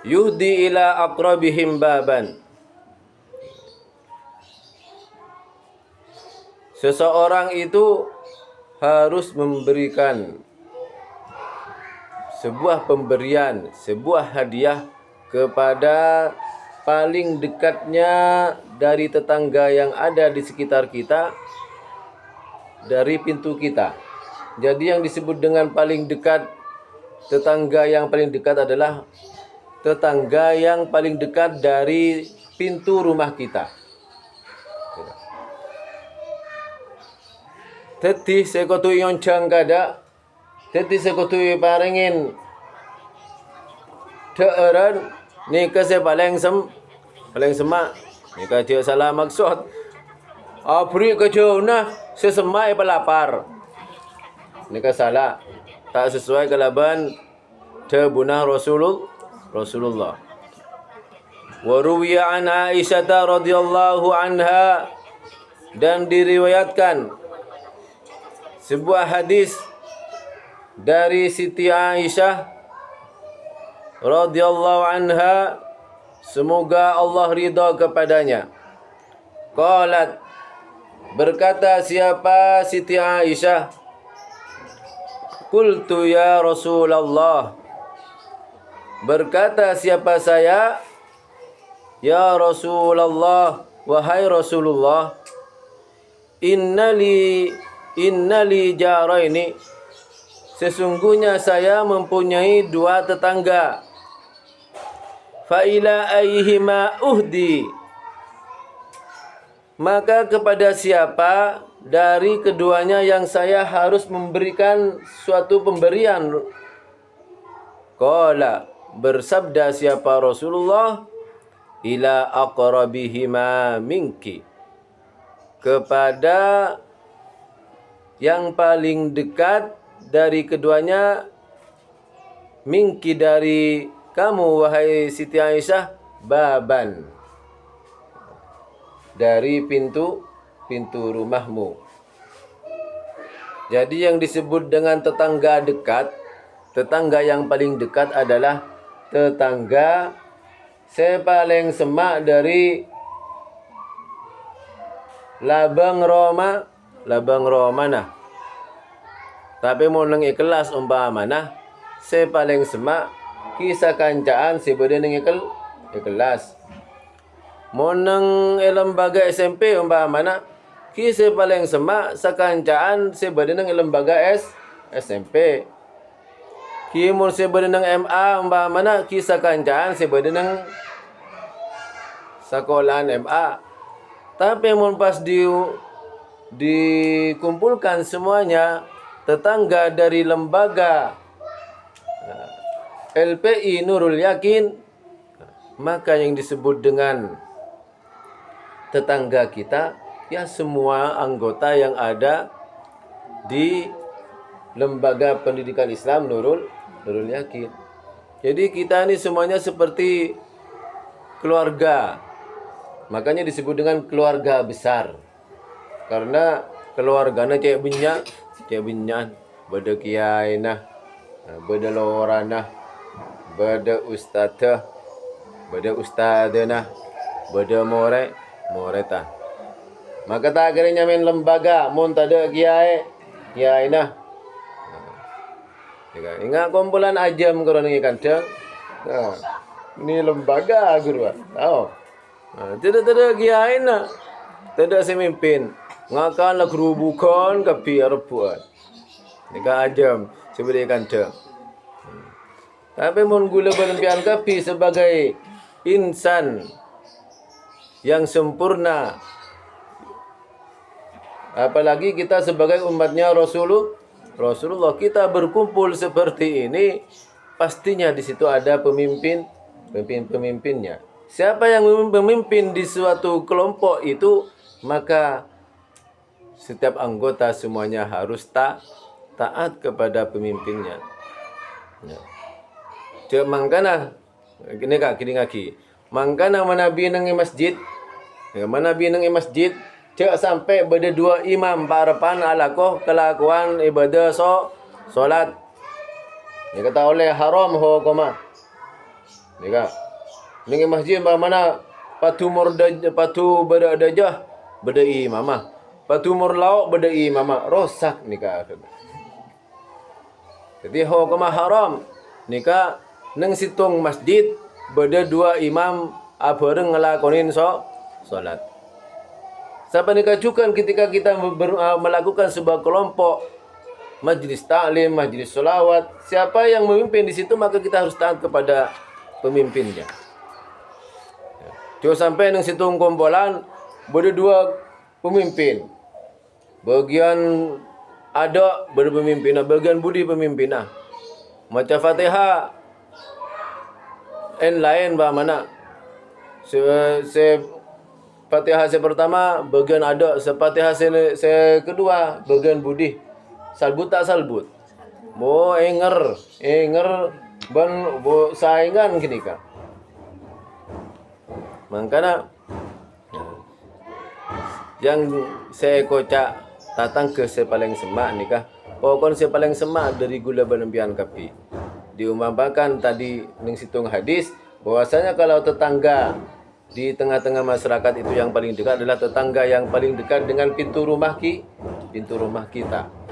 yuhdi ila aqrabihim baban. Seseorang itu harus memberikan sebuah pemberian, sebuah hadiah kepada paling dekatnya dari tetangga yang ada di sekitar kita, dari pintu kita. Jadi yang disebut dengan paling dekat, tetangga yang paling dekat adalah tetangga yang paling dekat dari pintu rumah kita. Teti sekotu yoncang kada, teti sekotu parengin teeran ni kase paling semak ni ka dia salah maksud. Apri ke jauh nah sesemai pelapar. Ni ka salah, tak sesuai kalaban tebunah Rasulullah. Wa ruwiya an Aisyah radhiyallahu anha, dan diriwayatkan sebuah hadis dari Siti Aisyah radhiyallahu anha, semoga Allah ridha kepadanya. Qalat, berkata siapa Siti Aisyah, qultu ya Rasulullah, berkata siapa saya, ya Rasulullah, wahai Rasulullah, innali jaraini, sesungguhnya saya mempunyai dua tetangga. Fa ila ayyihima uhdi, maka kepada siapa dari keduanya yang saya harus memberikan suatu pemberian? Qala, bersabda siapa Rasulullah, ila aqrabihima minki, kepada yang paling dekat dari keduanya, minki dari kamu wahai Siti Aisyah, baban, dari pintu rumahmu. Jadi yang disebut dengan tetangga dekat, tetangga yang paling dekat adalah tetangga sepaling semak dari labang Roma nah. Tapi mau nang ikhlas umpama nah, sepaling semak kisah kancaan sebeda nang ikhlas. Mau nang lembaga SMP umpama nah, kisah paling semak sakancaan sebeda nang lembaga SMP. Kimur sebeda nang MA umpama nah, kisah kancaan sebeda nang sekolahan MA. Tapi mun pas dikumpulkan semuanya tetangga dari lembaga LPI Nurul Yakin, maka yang disebut dengan tetangga kita ya semua anggota yang ada di lembaga pendidikan Islam Nurul Yakin. Jadi kita ini semuanya seperti keluarga. Makanya disebut dengan keluarga besar. Karena keluarganya cek binyan, beda kiai nah, beda lorana nah, beda ustadzah, beda ustadzah nah, beda more tah. Maka tak akhirnya main lembaga, mun tada kiai nah. Ingat kumpulan ajam korang ini kadang. Nah, ini lembaga guru. Tahu? Tidak kiai nak, tidak semimpin, ngakan kerubukan ke rebuan, nikah ajam sebagai kandang. Tapi mun gula berlempian kapi sebagai insan yang sempurna, apalagi kita sebagai umatnya Rasulullah, kita berkumpul seperti ini, pastinya di situ ada pemimpinnya. Siapa yang memimpin di suatu kelompok itu, maka setiap anggota semuanya harus taat kepada pemimpinnya. Cek mangkana gini ngaki. Mangkana manabi nang masjid. Manabi nang masjid, cek sampai beda dua imam parapan alakoh kelakuan ibadah solat. Dia kata oleh haram ho koma. Nika. Ning masjid mana patu berdajah berdai mama. Patu lauk berdai mama rosak nika. Jadi hukum haram nika neng situng masjid beda dua imam bareng ngelakonin solat. Siapa dikajukan ketika kita melakukan sebuah kelompok majlis taklim, majlis solawat, siapa yang memimpin di situ maka kita harus taat kepada pemimpinnya. Jangan sampai nang situ kumpulan berdua pemimpin. Bagian ada berpemimpin, bagian budi pemimpin. Macam Fatihah lain mana? Fatihah pertama bagian ada, Fatihah kedua bagian budi. Salbut tak salbut. Bo enger ban bo saingan gini ka. Makanya yang saya kocak datang ke sepaling semak nikah. Pokoknya sepaling semak dari gula benempian kapi. Diumpamakan tadi ning situng hadis bahwasanya kalau tetangga di tengah-tengah masyarakat itu yang paling dekat adalah tetangga yang paling dekat dengan pintu rumah kita.